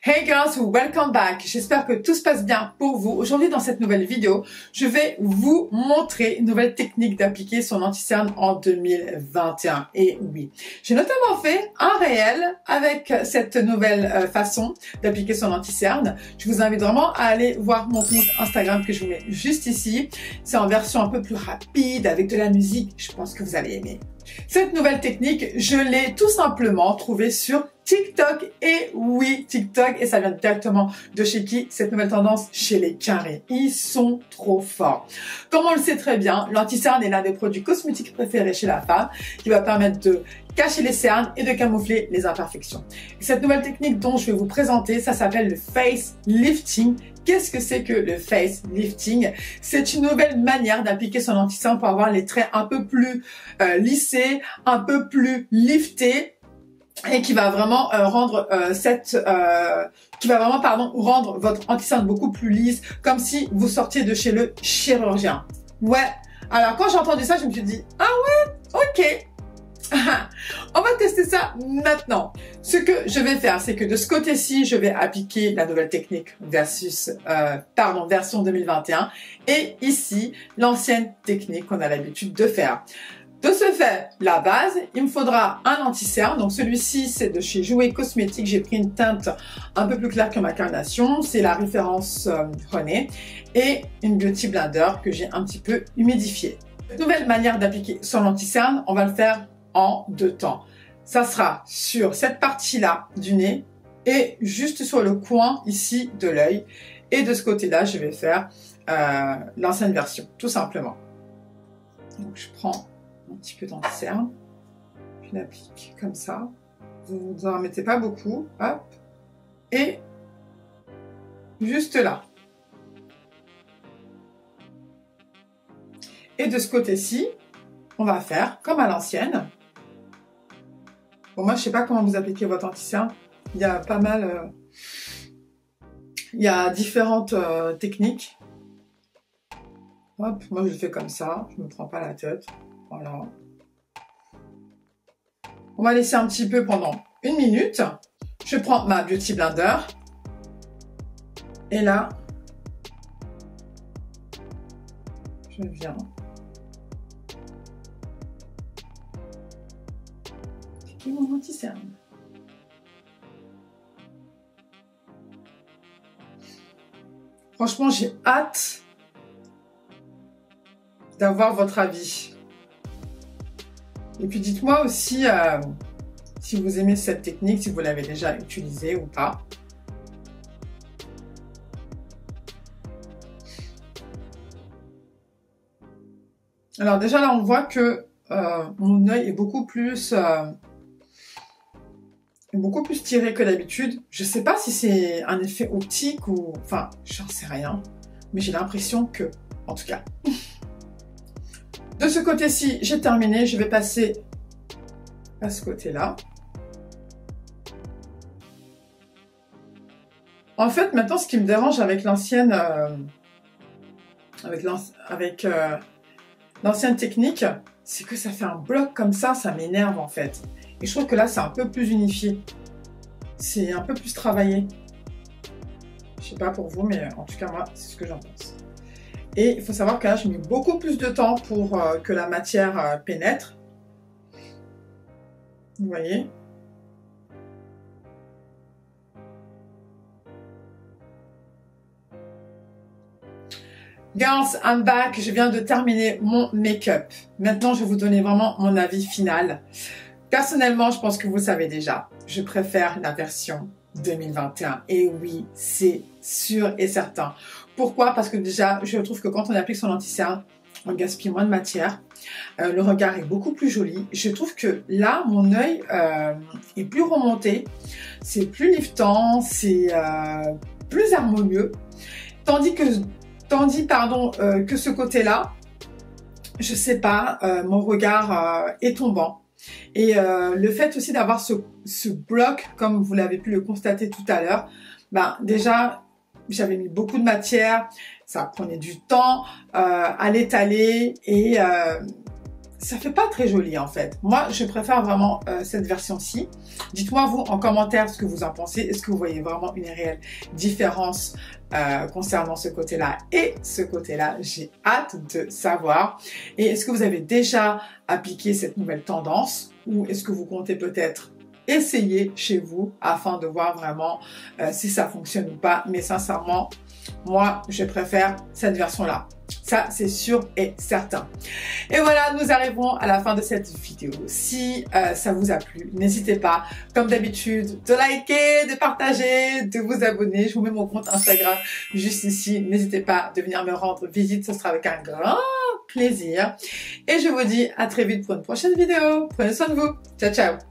Hey girls, welcome back. J'espère que tout se passe bien pour vous. Aujourd'hui, dans cette nouvelle vidéo, je vais vous montrer une nouvelle technique d'appliquer son anti-cerne en 2021. Et oui, j'ai notamment fait un réel avec cette nouvelle façon d'appliquer son anti-cerne. Je vous invite vraiment à aller voir mon compte Instagram que je vous mets juste ici. C'est en version un peu plus rapide avec de la musique. Je pense que vous allez aimer. Cette nouvelle technique, je l'ai tout simplement trouvée sur TikTok. Et oui, TikTok, et ça vient directement de chez qui? Cette nouvelle tendance, chez les carrés. Ils sont trop forts. Comme on le sait très bien, l'anti-cerne est l'un des produits cosmétiques préférés chez la femme, qui va permettre de cacher les cernes et de camoufler les imperfections. Et cette nouvelle technique dont je vais vous présenter, ça s'appelle le face lifting. Qu'est-ce que c'est que le face lifting? C'est une nouvelle manière d'appliquer son anti-cerne pour avoir les traits un peu plus lissés, un peu plus liftés, et qui va vraiment rendre rendre votre anti-cerne beaucoup plus lisse, comme si vous sortiez de chez le chirurgien. Ouais. Alors quand j'ai entendu ça, je me suis dit ah ouais, ok. On va tester ça maintenant. Ce que je vais faire, c'est que de ce côté-ci, je vais appliquer la nouvelle technique version 2021, et ici l'ancienne technique qu'on a l'habitude de faire. De ce fait, la base, il me faudra un anti-cerne. Donc celui-ci, c'est de chez Jouer Cosmétiques. J'ai pris une teinte un peu plus claire que ma carnation. C'est la référence René. Et une Beauty Blender que j'ai un petit peu humidifiée. Nouvelle manière d'appliquer son anti-cerne, on va le faire en deux temps. Ça sera sur cette partie-là du nez et juste sur le coin ici de l'œil. Et de ce côté-là, je vais faire l'ancienne version, tout simplement. Donc je prends un petit peu d'anti-cerne, je l'applique comme ça, vous n'en mettez pas beaucoup, hop, et juste là. Et de ce côté-ci, on va faire comme à l'ancienne. Bon, moi je sais pas comment vous appliquez votre anti-cerne, il y a pas mal, il y a différentes techniques. Hop, moi je le fais comme ça, je me prends pas la tête. Voilà. On va laisser un petit peu pendant une minute. Je prends ma Beauty Blender. Et là, je viens appliquer mon anti-cerne. Franchement, j'ai hâte d'avoir votre avis. Et puis dites-moi aussi si vous aimez cette technique, si vous l'avez déjà utilisée ou pas. Alors déjà là on voit que mon œil est beaucoup plus tiré que d'habitude. Je sais pas si c'est un effet optique ou... Enfin, j'en sais rien. Mais j'ai l'impression que... En tout cas... De ce côté-ci, j'ai terminé. Je vais passer à ce côté-là. En fait, maintenant, ce qui me dérange avec l'ancienne technique, c'est que ça fait un bloc comme ça m'énerve en fait. Et je trouve que là, c'est un peu plus unifié. C'est un peu plus travaillé. Je sais pas pour vous, mais en tout cas, moi, c'est ce que j'en pense. Et il faut savoir que là, j'ai mis beaucoup plus de temps pour que la matière pénètre. Vous voyez? Girls, I'm back. Je viens de terminer mon make-up. Maintenant, je vais vous donner vraiment mon avis final. Personnellement, je pense que vous le savez déjà. Je préfère la version 2021. Et oui, c'est sûr et certain. Pourquoi? Parce que déjà, je trouve que quand on applique son anti-cerne, on gaspille moins de matière. Le regard est beaucoup plus joli. Je trouve que là, mon œil est plus remonté. C'est plus liftant, c'est plus harmonieux. Tandis que ce côté-là, je sais pas, mon regard est tombant. Et le fait aussi d'avoir ce bloc, comme vous l'avez pu le constater tout à l'heure, ben déjà, j'avais mis beaucoup de matière, ça prenait du temps à l'étaler et ça fait pas très joli en fait. Moi, je préfère vraiment cette version-ci. Dites-moi vous en commentaire ce que vous en pensez. Est-ce que vous voyez vraiment une réelle différence concernant ce côté-là et ce côté-là? J'ai hâte de savoir. Et est-ce que vous avez déjà appliqué cette nouvelle tendance ou est-ce que vous comptez peut-être essayer chez vous afin de voir vraiment si ça fonctionne ou pas? Mais sincèrement, moi, je préfère cette version-là. Ça, c'est sûr et certain. Et voilà, nous arrivons à la fin de cette vidéo. Si ça vous a plu, n'hésitez pas, comme d'habitude, de liker, de partager, de vous abonner. Je vous mets mon compte Instagram juste ici. N'hésitez pas de venir me rendre visite. Ce sera avec un grand plaisir. Et je vous dis à très vite pour une prochaine vidéo. Prenez soin de vous. Ciao, ciao.